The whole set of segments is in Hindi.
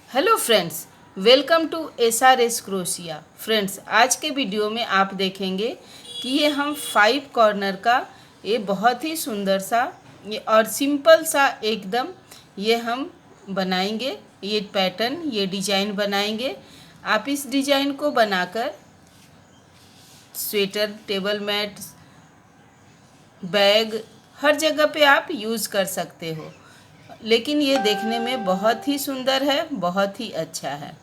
Hello friends, welcome to SRS क्रोशिया। फ्रेंड्स, आज के वीडियो में आप देखेंगे कि ये हम 5 कॉर्नर का ये बहुत ही सुंदर सा ये और सिंपल सा एकदम ये हम बनाएंगे। ये पैटर्न, ये डिजाइन बनाएंगे। आप इस डिजाइन को बनाकर स्वेटर, टेबल मैट, बैग, हर जगह पे आप यूज़ कर सकते हो। लेकिन ये देखने में बहुत ही सुंदर है, बहुत ही अच्छा है।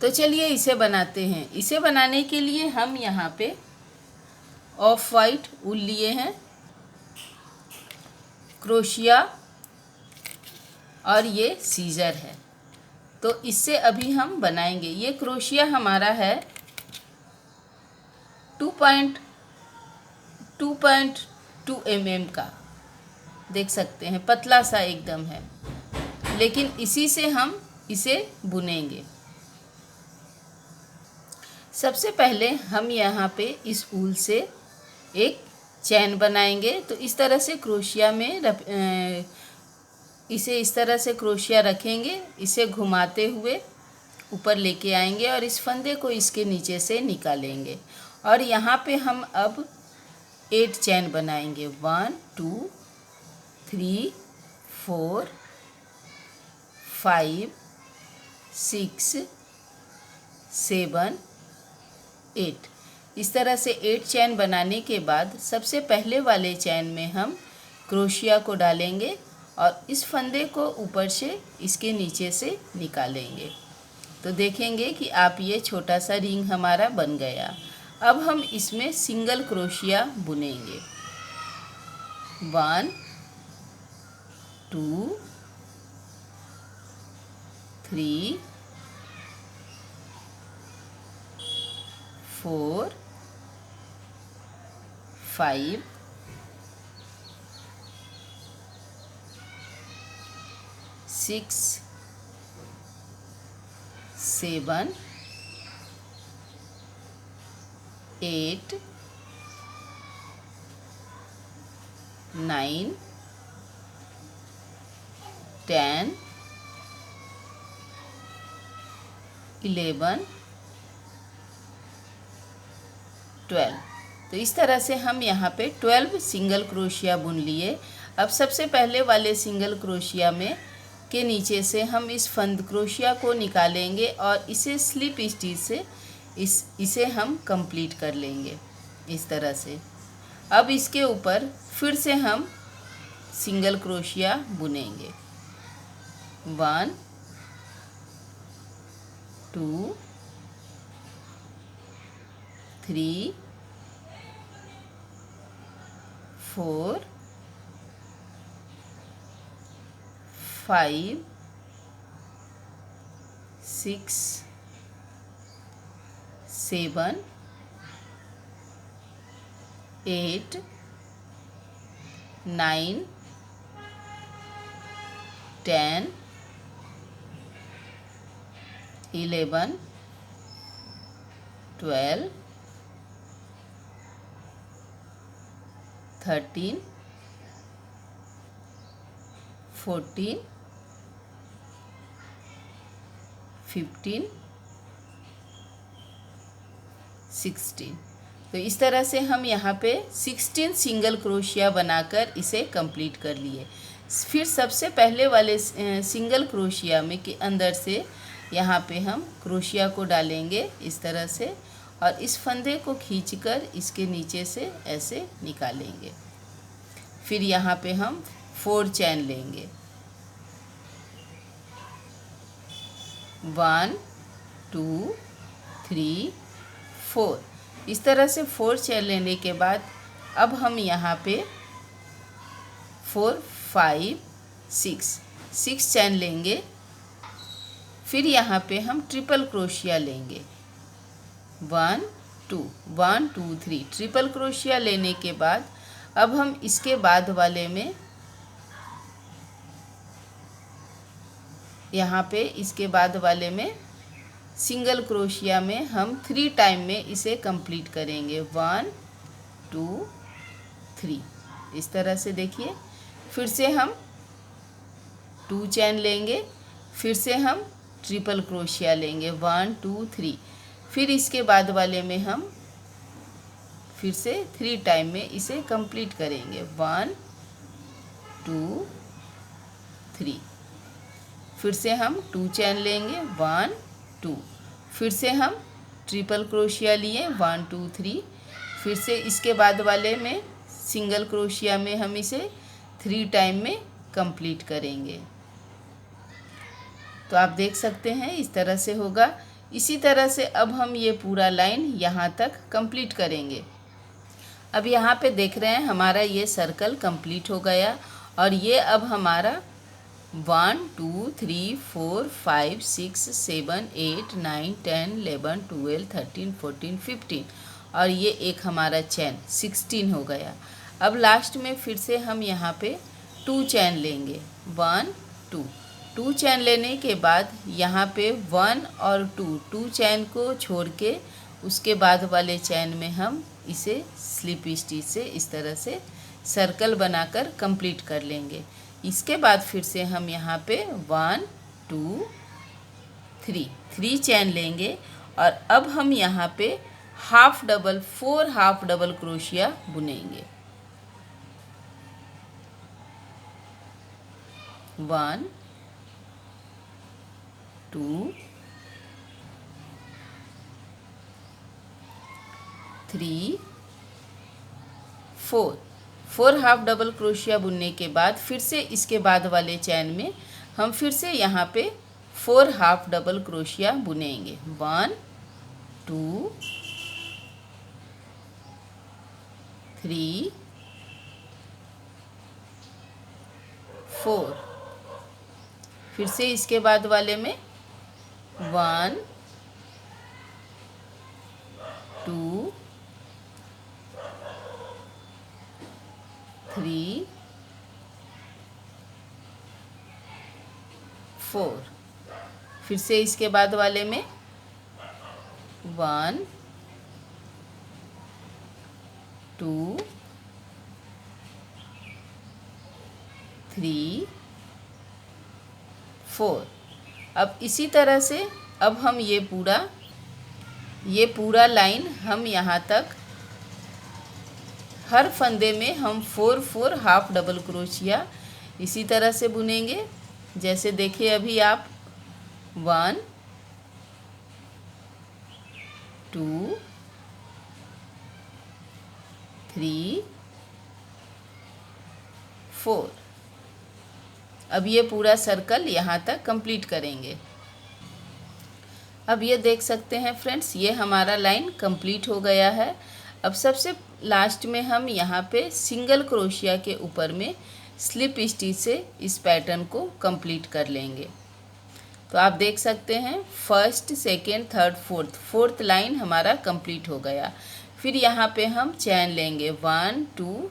तो चलिए इसे बनाते हैं। इसे बनाने के लिए हम यहाँ पे ऑफ वाइट ऊल लिए हैं, क्रोशिया और ये सीजर है। तो इससे अभी हम बनाएंगे। ये क्रोशिया हमारा है 2.2 mm का, देख सकते हैं, पतला सा एकदम है। लेकिन इसी से हम इसे बुनेंगे। सबसे पहले हम यहाँ पे इस ऊल से एक चैन बनाएंगे। तो इस तरह से क्रोशिया में इसे इस तरह से क्रोशिया रखेंगे। इसे घुमाते हुए ऊपर लेके आएंगे और इस फंदे को इसके नीचे से निकालेंगे। और यहाँ पे हम अब 8 चैन बनाएंगे। 1 2 3 4 5 6 7 8। इस तरह से 8 चैन बनाने के बाद सबसे पहले वाले चैन में हम क्रोशिया को डालेंगे और इस फंदे को ऊपर से इसके नीचे से निकालेंगे। तो देखेंगे कि आप ये छोटा सा रिंग हमारा बन गया। अब हम इसमें सिंगल क्रोशिया बुनेंगे। 1 2 3 4 5 6 7 8 9 10 11 12। तो इस तरह से हम यहाँ पे 12 सिंगल क्रोशिया बुन लिए। अब सबसे पहले वाले सिंगल क्रोशिया में के नीचे से हम इस फंद क्रोशिया को निकालेंगे और इसे स्लिप स्टिच से इसे हम कंप्लीट कर लेंगे इस तरह से। अब इसके ऊपर फिर से हम सिंगल क्रोशिया बुनेंगे। 1 2 3 4 5 6 7 8 9 10 11 12 13 14 15 16। तो इस तरह से हम यहाँ पे 16 सिंगल क्रोशिया बनाकर इसे कंप्लीट कर लिए। फिर सबसे पहले वाले सिंगल क्रोशिया में के अंदर से यहाँ पे हम क्रोशिया को डालेंगे इस तरह से और इस फंदे को खींचकर इसके नीचे से ऐसे निकालेंगे। फिर यहाँ पे हम 4 चैन लेंगे। 1 2 3 4। इस तरह से 4 चैन लेने के बाद अब हम यहाँ पे 4 5 6 चैन लेंगे। फिर यहाँ पे हम ट्रिपल क्रोशिया लेंगे। 1 2 3 ट्रिपल क्रोशिया लेने के बाद अब हम इसके बाद वाले में यहाँ पे इसके बाद वाले में सिंगल क्रोशिया में हम 3 टाइम में इसे कंप्लीट करेंगे। 1 2 3। इस तरह से देखिए। फिर से हम 2 चैन लेंगे, फिर से हम ट्रिपल क्रोशिया लेंगे 1 2 3। फिर इसके बाद वाले में हम फिर से 3 टाइम में इसे कंप्लीट करेंगे 1 2 3। फिर से हम 2 चैन लेंगे 1 2। फिर से हम ट्रिपल क्रोशिया लिए 1 2 3। फिर से इसके बाद वाले में सिंगल क्रोशिया में हम इसे 3 टाइम में कंप्लीट करेंगे। तो आप देख सकते हैं इस तरह से होगा। इसी तरह से अब हम ये पूरा लाइन यहाँ तक कंप्लीट करेंगे। अब यहाँ पे देख रहे हैं हमारा ये सर्कल कंप्लीट हो गया और ये अब हमारा 1 2 3 4 5 6 7 8 9 10 11 12 13 14 15 और ये एक हमारा चैन 16 हो गया। अब लास्ट में फिर से हम यहाँ पे 2 चैन लेंगे 1 2। 2 चैन लेने के बाद यहाँ पे 1 और 2 चैन को छोड़ के उसके बाद वाले चैन में हम इसे स्लिप स्टिच से इस तरह से सर्कल बनाकर कंप्लीट कर लेंगे। इसके बाद फिर से हम यहाँ पे 1 2 3 चैन लेंगे और अब हम यहाँ पे half double 4 half double crochet बुनेंगे 1 2 3 4 हाफ डबल क्रोशिया बुनने के बाद फिर से इसके बाद वाले चैन में हम फिर से यहाँ पे 4 हाफ डबल क्रोशिया बुनेंगे 1 2 3 4। फिर से इसके बाद वाले में 1 2 3 4। फिर से इसके बाद वाले में 1 2 3 4। अब इसी तरह से अब हम ये पूरा लाइन हम यहाँ तक हर फंदे में हम 4 हाफ डबल क्रोशिया इसी तरह से बुनेंगे। जैसे देखिए अभी आप 1 2 3 4। अब ये पूरा सर्कल यहाँ तक कंप्लीट करेंगे। अब ये देख सकते हैं फ्रेंड्स, ये हमारा लाइन कंप्लीट हो गया है। अब सबसे लास्ट में हम यहाँ पे सिंगल क्रोशिया के ऊपर में स्लिप स्टिच से इस पैटर्न को कंप्लीट कर लेंगे। तो आप देख सकते हैं first second third fourth line हमारा कंप्लीट हो गया। फिर यहाँ पे हम चैन लेंगे 1 2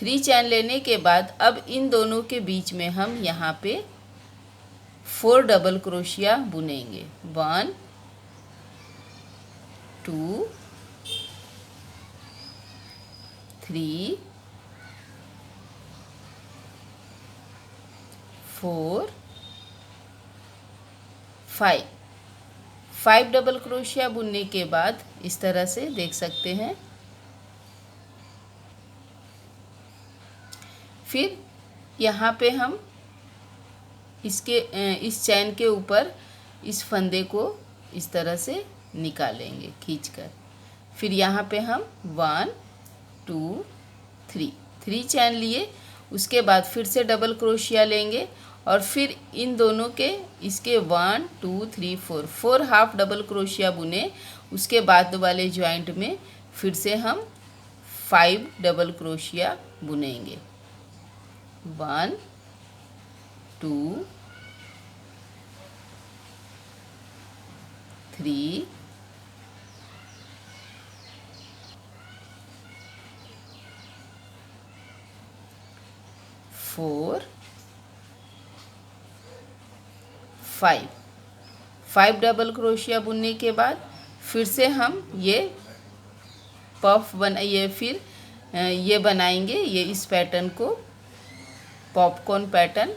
3 चैन लेने के बाद अब इन दोनों के बीच में हम यहाँ पे 4 डबल क्रोशिया बुनेंगे 1 2 3 4 5 डबल क्रोशिया बुनने के बाद इस तरह से देख सकते हैं। फिर यहाँ पे हम इस चैन के ऊपर इस फंदे को इस तरह से निकालेंगे खींचकर। फिर यहाँ पे हम 1 2 3 चैन लिए, उसके बाद फिर से डबल क्रोशिया लेंगे और फिर इन दोनों के इसके 1 2 3 4 हाफ डबल क्रोशिया बुने। उसके बाद वाले जॉइंट में फिर से हम 5 डबल क्रोशिया बुनेंगे 1 2 3 4 5 डबल क्रोशिया बुनने के बाद फिर से हम ये ये बनाएंगे, ये इस पैटर्न को पॉपकॉर्न पैटर्न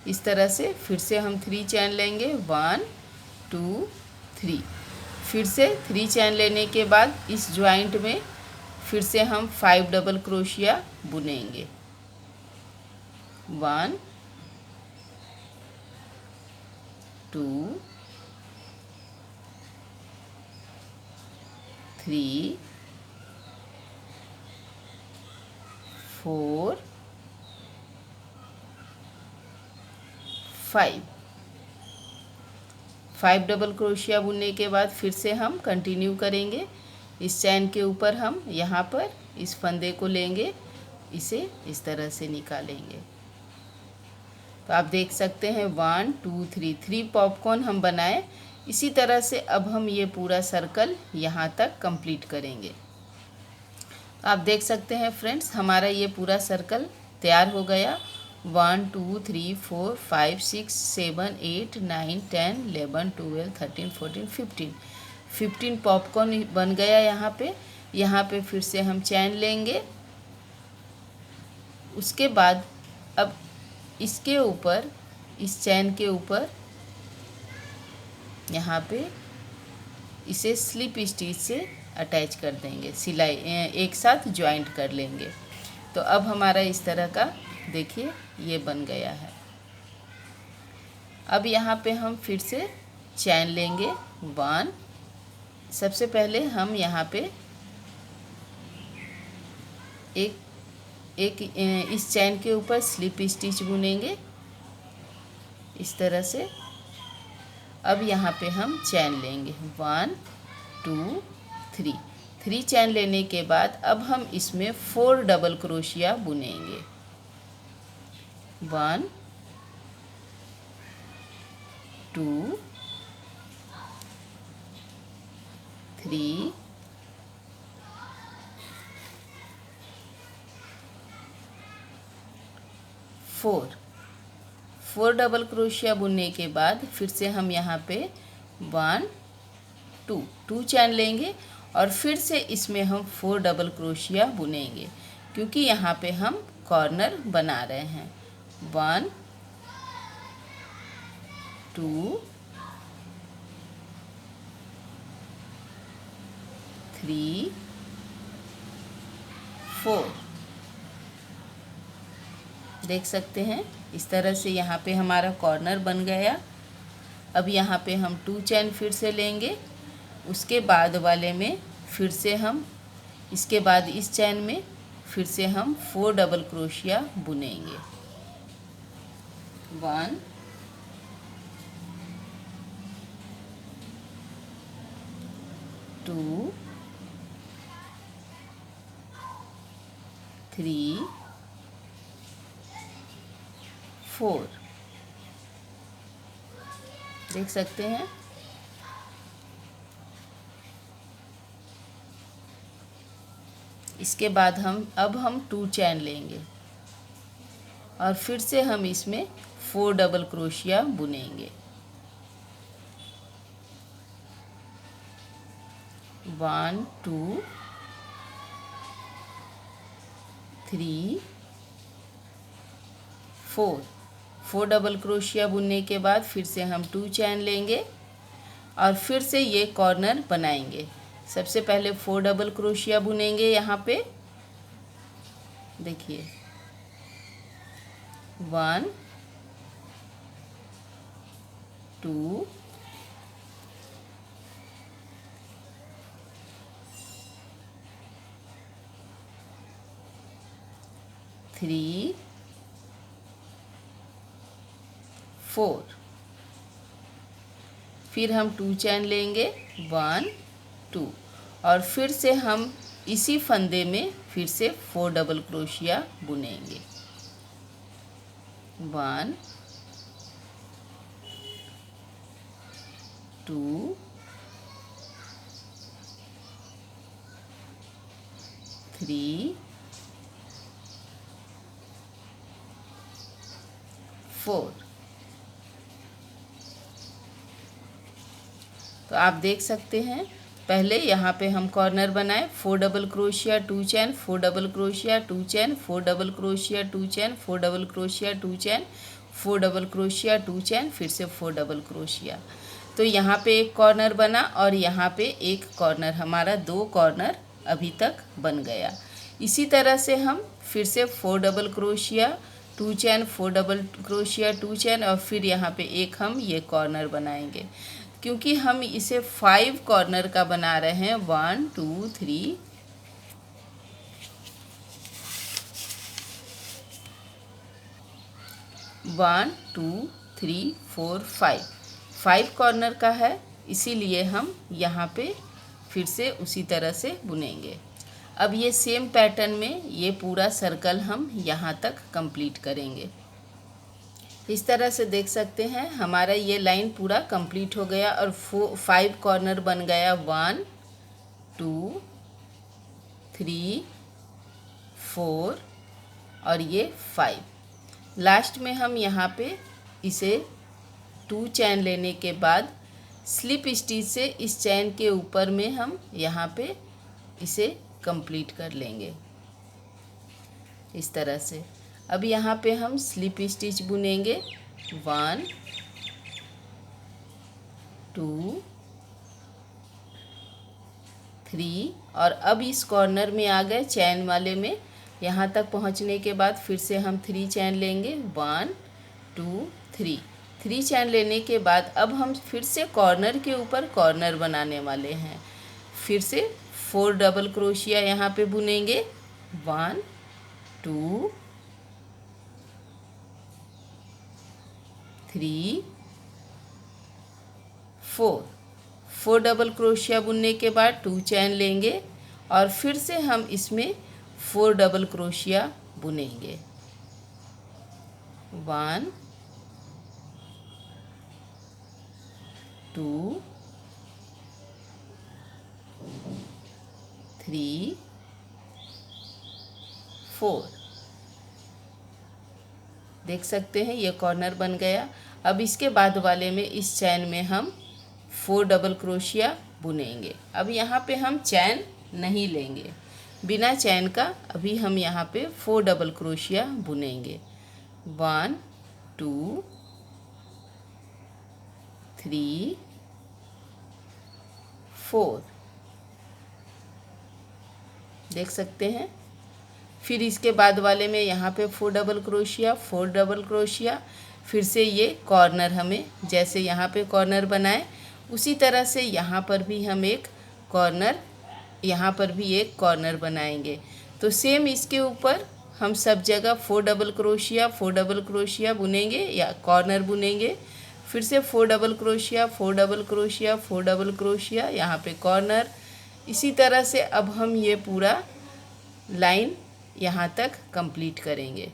इस तरह से फिर से हम 3 चैन लेंगे, 1 2 3। फिर से 3 चैन लेने के बाद इस जॉइंट में फिर से हम 5 डबल क्रोशिया बुनेंगे, 1 2 3 4 5 डबल क्रोशिया बुनने के बाद फिर से हम कंटिन्यू करेंगे। इस चैन के ऊपर हम यहाँ पर इस फंदे को लेंगे, इसे इस तरह से निकालेंगे। तो आप देख सकते हैं 1 2 3 पॉपकॉर्न हम बनाए। इसी तरह से अब हम ये पूरा सर्कल यहाँ तक कंप्लीट करेंगे। तो आप देख सकते हैं फ्रेंड्स, हमारा ये पूरा सर्कल तैयार हो गया। 1 2 3 4 5 6 7 8 9 10 11 12 13 14 15 पॉपकॉर्न बन गया। यहाँ पे फिर से हम चैन लेंगे। उसके बाद अब इसके ऊपर, इस चैन के ऊपर यहाँ पे इसे स्लिप स्टिच से अटैच कर देंगे, सिलाई एक साथ ज्वाइंट कर लेंगे। तो अब हमारा इस तरह का देखिए ये बन गया है। अब यहाँ पे हम फिर से चैन लेंगे 1। सबसे पहले हम यहाँ पे एक इस चैन के ऊपर स्लिप स्टिच बुनेंगे इस तरह से। अब यहाँ पे हम चैन लेंगे 1 2 3 चैन लेने के बाद अब हम इसमें 4 डबल क्रोशिया बुनेंगे, 1 2 3 4 डबल क्रोशिया बुनने के बाद फिर से हम यहाँ पे 1 2 चैन लेंगे और फिर से इसमें हम 4 डबल क्रोशिया बुनेंगे, क्योंकि यहाँ पे हम कॉर्नर बना रहे हैं। 1 2 3 4। देख सकते हैं इस तरह से यहाँ पे हमारा कॉर्नर बन गया। अब यहाँ पे हम 2 चैन फिर से लेंगे। उसके बाद वाले में फिर से हम, इसके बाद इस चैन में फिर से हम 4 डबल क्रोशिया बुनेंगे, 1 2 3 4। देख सकते हैं इसके बाद अब हम 2 चैन लेंगे और फिर से हम इसमें 4 डबल क्रोशिया बुनेंगे, 1 2 3 4 डबल क्रोशिया बुनने के बाद फिर से हम 2 चैन लेंगे और फिर से ये कॉर्नर बनाएंगे। सबसे पहले 4 डबल क्रोशिया बुनेंगे यहाँ पे, देखिए 1 2 3 4। फिर हम 2 चैन लेंगे 1 2 और फिर से हम इसी फंदे में फिर से 4 डबल क्रोशिया बुनेंगे, 1 2 3 4। तो आप देख सकते हैं पहले यहाँ पे हम कॉर्नर बनाए, 4 डबल क्रोशिया 2 चैन, 4 डबल क्रोशिया 2 चैन, 4 डबल क्रोशिया 2 चैन, 4 डबल क्रोशिया 2 चैन, 4 डबल क्रोशिया, 2 चैन, फिर से 4 डबल क्रोशिया। तो यहाँ पे एक कॉर्नर बना और यहाँ पे एक कॉर्नर, हमारा 2 कॉर्नर अभी तक बन गया। इसी तरह से हम फिर से 4 डबल क्रोशिया, 2 चैन, 4 डबल क्रोशिया, 2 चैन और फिर यहाँ पे एक हम ये कॉर्नर बनाएंगे। क्योंकि हम इसे 5 कॉर्नर का बना रहे हैं, 1 2 3 1 2 3 4 5 कॉर्नर का है, इसीलिए हम यहाँ पे फिर से उसी तरह से बुनेंगे। अब ये सेम पैटर्न में ये पूरा सर्कल हम यहाँ तक कंप्लीट करेंगे। इस तरह से देख सकते हैं हमारा ये लाइन पूरा कंप्लीट हो गया और 5 कॉर्नर बन गया, 1 2 3 4 और ये 5। लास्ट में हम यहाँ पे इसे 2 चैन लेने के बाद स्लिप स्टिच से इस चैन के ऊपर में हम यहाँ पे इसे कंप्लीट कर लेंगे इस तरह से। अब यहाँ पे हम स्लिप स्टिच बुनेंगे, 1 2 3 और अब इस कॉर्नर में आ गए चैन वाले में। यहाँ तक पहुँचने के बाद फिर से हम 3 चैन लेंगे, 1 2 3 चैन लेने के बाद अब हम फिर से कॉर्नर के ऊपर कॉर्नर बनाने वाले हैं। फिर से 4 डबल क्रोशिया यहाँ पे बुनेंगे, 1 2 3 4 डबल क्रोशिया बुनने के बाद 2 चैन लेंगे और फिर से हम इसमें 4 डबल क्रोशिया बुनेंगे, 1 2 3 4। देख सकते हैं ये कॉर्नर बन गया। अब इसके बाद वाले में इस चैन में हम 4 डबल क्रोशिया बुनेंगे। अब यहाँ पे हम चैन नहीं लेंगे, बिना चैन का अभी हम यहाँ पे 4 डबल क्रोशिया बुनेंगे, 1 2 3 4। देख सकते हैं। फिर इसके बाद वाले में यहाँ पे 4 डबल क्रोशिया, 4 डबल क्रोशिया, फिर से ये कॉर्नर हमें जैसे यहाँ पे कॉर्नर बनाए उसी तरह से यहाँ पर भी हम एक कॉर्नर, यहाँ पर भी एक कॉर्नर बनाएंगे। तो सेम इसके ऊपर हम सब जगह 4 डबल क्रोशिया, 4 डबल क्रोशिया बुनेंगे या कॉर्नर बुनेंगे। फिर से 4 double crochet, 4 double crochet, 4 double crochet, यहाँ पे कॉर्नर। इसी तरह से अब हम ये पूरा लाइन यहाँ तक कंप्लीट करेंगे।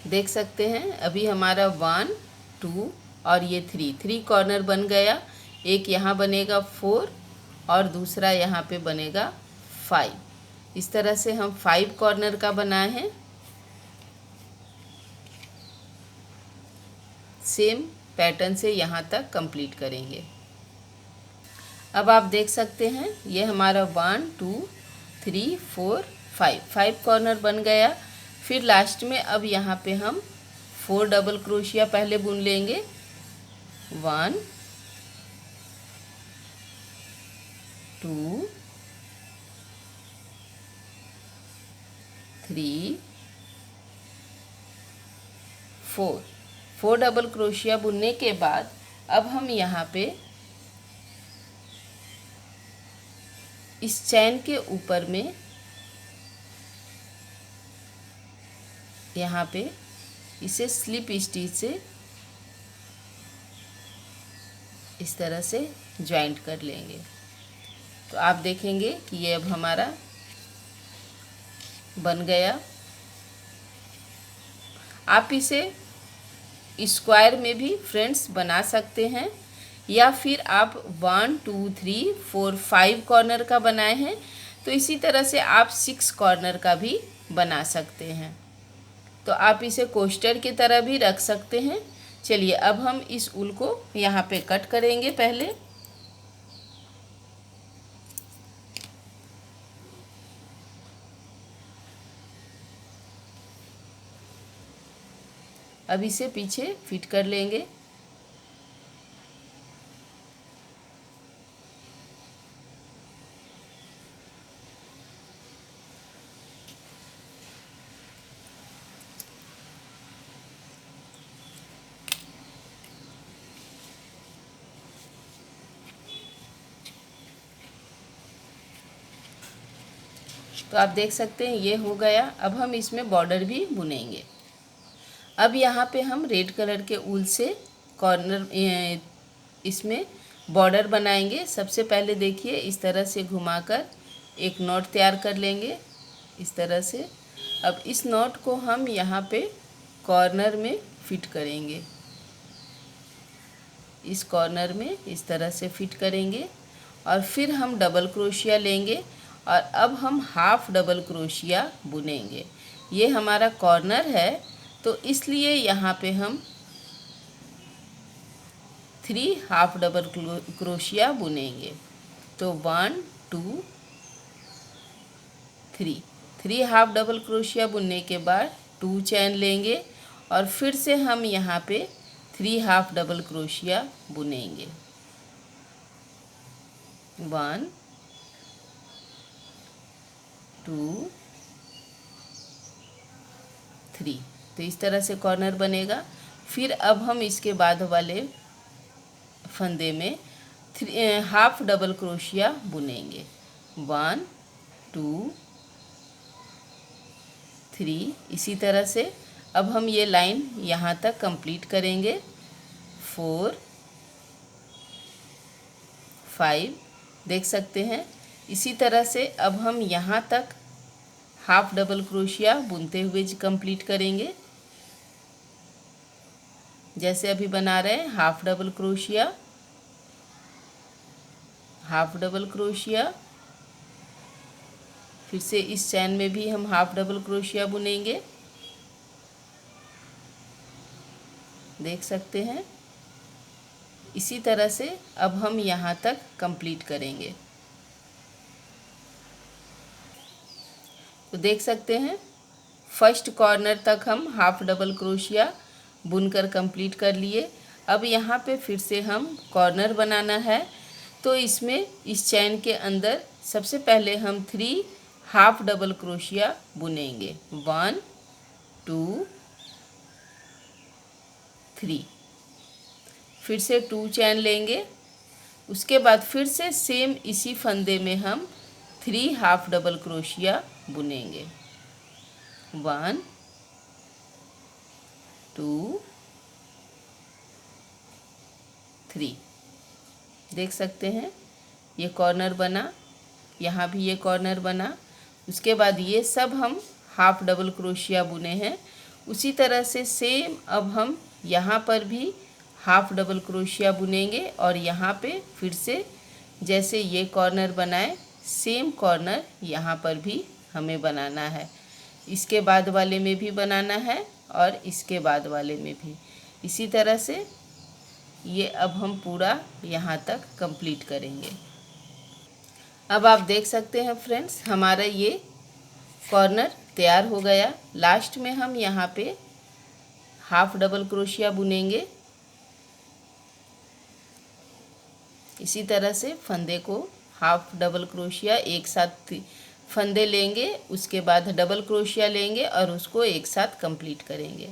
देख सकते हैं अभी हमारा 1 2 और ये 3 कॉर्नर बन गया। एक यहाँ बनेगा 4 और दूसरा यहाँ पे बनेगा 5। इस तरह से हम 5 कॉर्नर का बनाए हैं। सेम पैटर्न से यहाँ तक कंप्लीट करेंगे। अब आप देख सकते हैं ये हमारा 1 2 3 4 5 कॉर्नर बन गया। फिर लास्ट में अब यहाँ पे हम 4 डबल क्रोशिया पहले बुन लेंगे, 1 2 3 4 डबल क्रोशिया बुनने के बाद अब हम यहाँ पे इस चैन के ऊपर में यहाँ पे इसे स्लिप स्टिच से इस तरह से जॉइंट कर लेंगे। तो आप देखेंगे कि ये अब हमारा बन गया। आप इसे स्क्वायर में भी फ्रेंड्स बना सकते हैं या फिर आप 1 2 3 4 5 कॉर्नर का बनाए हैं तो इसी तरह से आप 6 कॉर्नर का भी बना सकते हैं। तो आप इसे कोस्टर की तरह भी रख सकते हैं। चलिए अब हम इस ऊल को यहाँ पे कट करेंगे। पहले अब इसे पीछे फिट कर लेंगे। तो आप देख सकते हैं ये हो गया। अब हम इसमें बॉर्डर भी बुनेंगे। अब यहाँ पे हम रेड कलर के ऊल से कॉर्नर इसमें बॉर्डर बनाएंगे। सबसे पहले देखिए इस तरह से घुमाकर एक नॉट तैयार कर लेंगे इस तरह से। अब इस नॉट को हम यहाँ पे कॉर्नर में फिट करेंगे, इस कॉर्नर में इस तरह से फिट करेंगे और फिर हम डबल क्रोशिया लेंगे और अब हम हाफ डबल क्रोशिया बुनेंगे। ये हमारा कॉर्नर है तो इसलिए यहाँ पे हम 3 हाफ डबल क्रोशिया बुनेंगे। तो 1 2 3 हाफ डबल क्रोशिया बुनने के बाद 2 चैन लेंगे और फिर से हम यहाँ पे 3 हाफ डबल क्रोशिया बुनेंगे। 1 2 3। तो इस तरह से कॉर्नर बनेगा। फिर अब हम इसके बाद वाले फंदे में हाफ डबल क्रोशिया बुनेंगे। 1 2 3। इसी तरह से अब हम ये लाइन यहाँ तक कंप्लीट करेंगे। 4 5 देख सकते हैं। इसी तरह से अब हम यहाँ तक हाफ डबल क्रोशिया बुनते हुए कंप्लीट करेंगे। जैसे अभी बना रहे हैं half double crochet, half double crochet, फिर से इस चैन में भी हम हाफ डबल क्रोशिया बुनेंगे। देख सकते हैं। इसी तरह से अब हम यहाँ तक कंप्लीट करेंगे। तो देख सकते हैं फर्स्ट कॉर्नर तक हम हाफ डबल क्रोशिया बुनकर कंप्लीट कर लिए। अब यहाँ पे फिर से हम कॉर्नर बनाना है तो इसमें इस चैन के अंदर सबसे पहले हम 3 हाफ डबल क्रोशिया बुनेंगे। 1 2 3। फिर से 2 चैन लेंगे। उसके बाद फिर से सेम इसी फंदे में हम 3 हाफ डबल क्रोशिया बुनेंगे। 1 2 3। देख सकते हैं ये कॉर्नर बना, यहाँ भी ये कॉर्नर बना। उसके बाद ये सब हम हाफ डबल क्रोशिया बुने हैं। उसी तरह से सेम अब हम यहाँ पर भी हाफ डबल क्रोशिया बुनेंगे और यहाँ पे फिर से जैसे ये कॉर्नर बनाए सेम कॉर्नर यहाँ पर भी हमें बनाना है। इसके बाद वाले में भी बनाना है और इसके बाद वाले में भी। इसी तरह से ये अब हम पूरा यहाँ तक कंप्लीट करेंगे। अब आप देख सकते हैं फ्रेंड्स हमारा ये कॉर्नर तैयार हो गया। लास्ट में हम यहाँ पे हाफ डबल क्रोशिया बुनेंगे। इसी तरह से फंदे को हाफ डबल क्रोशिया एक साथ फंदे लेंगे, उसके बाद डबल क्रोशिया लेंगे और उसको एक साथ कंप्लीट करेंगे।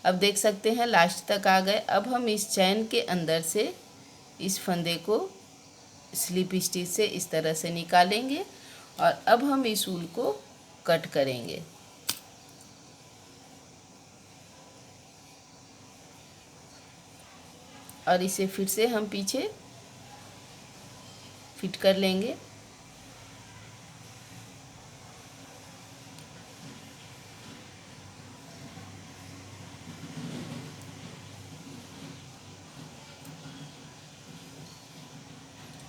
अब देख सकते हैं लास्ट तक आ गए। अब हम इस चैन के अंदर से इस फंदे को स्लिप स्टिच से इस तरह से निकालेंगे और अब हम इस ऊल को कट करेंगे। और इसे फिर से हम पीछे फिट कर लेंगे।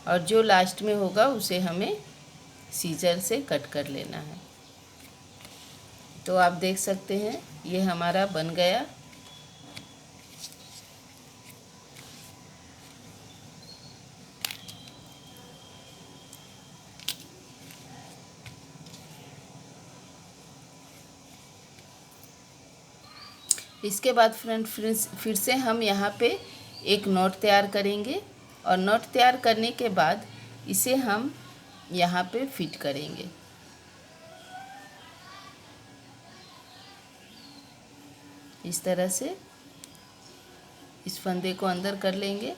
और जो लास्ट में होगा उसे हमें सीजर से कट कर लेना है। तो आप देख सकते हैं ये हमारा बन गया। इसके बाद फ्रेंड फिर से हम यहाँ पे एक नॉट तैयार करेंगे और नॉट तैयार करने के बाद इसे हम यहाँ पे फिट करेंगे। इस तरह से इस फंदे को अंदर कर लेंगे।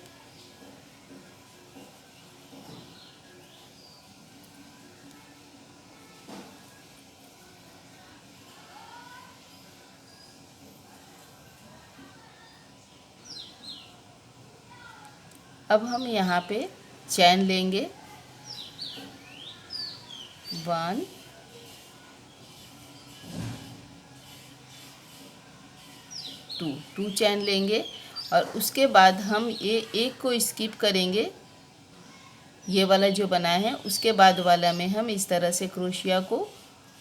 अब हम यहाँ पे चैन लेंगे, 1 2 चैन लेंगे और उसके बाद हम ये एक को स्किप करेंगे, ये वाला जो बनाया है उसके बाद वाला में हम इस तरह से क्रोशिया को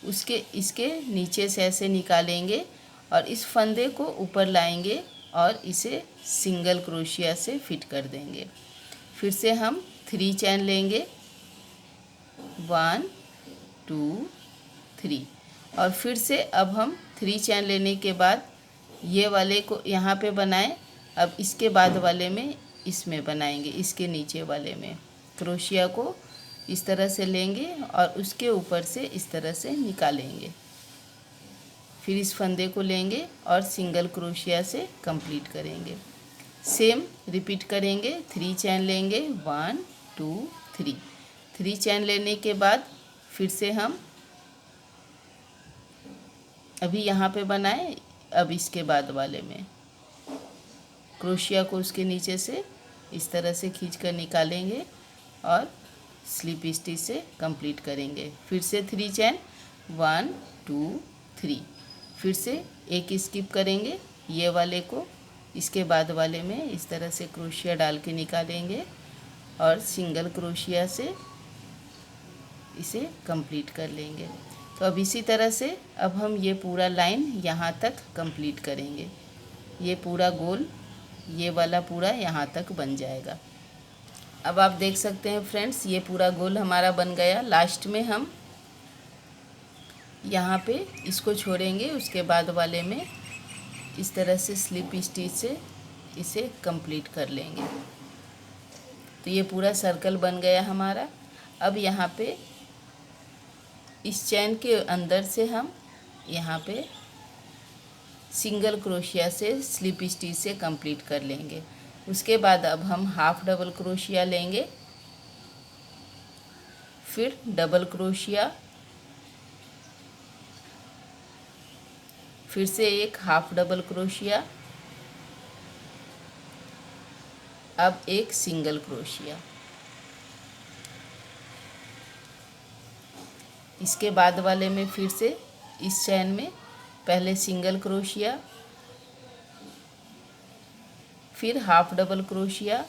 इसके नीचे से ऐसे निकालेंगे और इस फंदे को ऊपर लाएंगे और इसे सिंगल क्रोशिया से फिट कर देंगे। फिर से हम 3 चैन लेंगे, 1 2 3 और फिर से अब हम 3 चैन लेने के बाद ये वाले को यहाँ पे बनाएं। अब इसके बाद वाले में इसमें बनाएंगे, इसके नीचे वाले में क्रोशिया को इस तरह से लेंगे और उसके ऊपर से इस तरह से निकालेंगे। फिर इस फंदे को लेंगे और सिंगल क्रोशिया से कंप्लीट करेंगे। सेम रिपीट करेंगे। 3 चैन लेंगे, 1 2 3 3 चैन लेने के बाद फिर से हम अभी यहाँ पे बनाए। अब इसके बाद वाले में क्रोशिया को उसके नीचे से इस तरह से खींच कर निकालेंगे और स्लिप स्टिच से कंप्लीट करेंगे। फिर से 3 चैन, 1 2 3 फिर से एक स्किप करेंगे, ये वाले को इसके बाद वाले में इस तरह से क्रोशिया डाल के निकालेंगे और सिंगल क्रोशिया से इसे कंप्लीट कर लेंगे। तो अब इसी तरह से अब हम ये पूरा लाइन यहाँ तक कंप्लीट करेंगे। ये पूरा गोल, ये वाला पूरा यहाँ तक बन जाएगा। अब आप देख सकते हैं फ्रेंड्स, ये पूरा गोल हमारा बन गया। लास्ट में हम यहाँ पे इसको छोड़ेंगे, उसके बाद वाले में इस तरह से स्लिप स्टिच से इसे कंप्लीट कर लेंगे। तो ये पूरा सर्कल बन गया हमारा। अब यहाँ पे इस चैन के अंदर से हम यहाँ पे सिंगल क्रोशिया से स्लिप स्टिच से कंप्लीट कर लेंगे। उसके बाद अब हम हाफ डबल क्रोशिया लेंगे, फिर डबल क्रोशिया, फिर से एक हाफ डबल क्रोशिया, अब एक सिंगल क्रोशिया। इसके बाद वाले में फिर से इस चैन में पहले सिंगल क्रोशिया, फिर हाफ डबल क्रोशिया,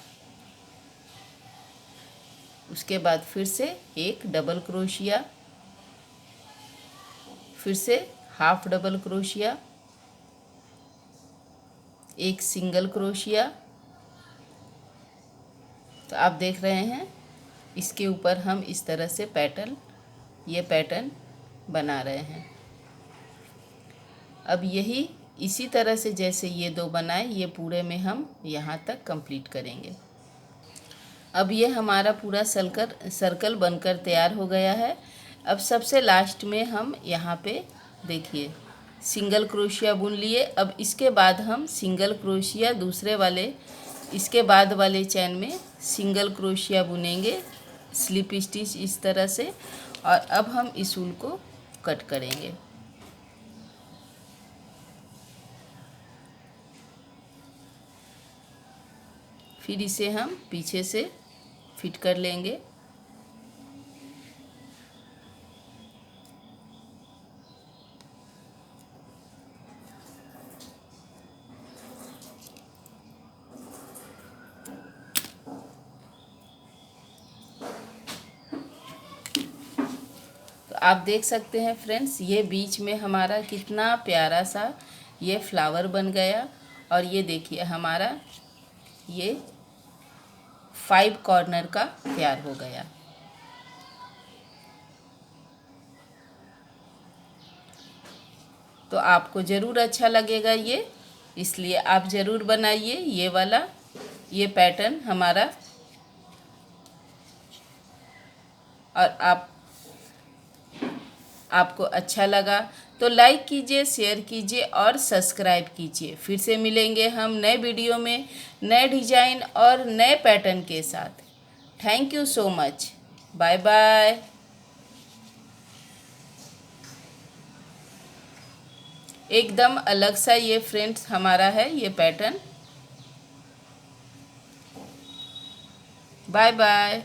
उसके बाद फिर से एक डबल क्रोशिया, फिर से हाफ डबल क्रोशिया, एक सिंगल क्रोशिया। तो आप देख रहे हैं इसके ऊपर हम इस तरह से ये पैटर्न बना रहे हैं। अब यही इसी तरह से जैसे ये 2 बनाए, ये पूरे में हम यहाँ तक कंप्लीट करेंगे। अब ये हमारा पूरा सर्कल बनकर तैयार हो गया है। अब सबसे लास्ट में हम यहाँ पे देखिए सिंगल क्रोशिया बुन लिए। अब इसके बाद हम सिंगल क्रोशिया दूसरे वाले इसके बाद वाले चैन में सिंगल क्रोशिया बुनेंगे, स्लिप स्टिच इस तरह से, और अब हम इस ऊल को कट करेंगे। फिर इसे हम पीछे से फिट कर लेंगे। तो आप देख सकते हैं फ्रेंड्स, ये बीच में हमारा कितना प्यारा सा ये फ्लावर बन गया। और ये देखिए हमारा ये 5 कॉर्नर का तैयार हो गया। तो आपको ज़रूर अच्छा लगेगा ये। इसलिए आप ज़रूर बनाइए ये वाला, ये पैटर्न हमारा। और आपको अच्छा लगा तो लाइक कीजिए, शेयर कीजिए और सब्सक्राइब कीजिए। फिर से मिलेंगे हम नए वीडियो में नए डिजाइन और नए पैटर्न के साथ। Thank you so much. Bye bye. एकदम अलग सा ये फ्रेंड्स हमारा है ये पैटर्न। Bye bye.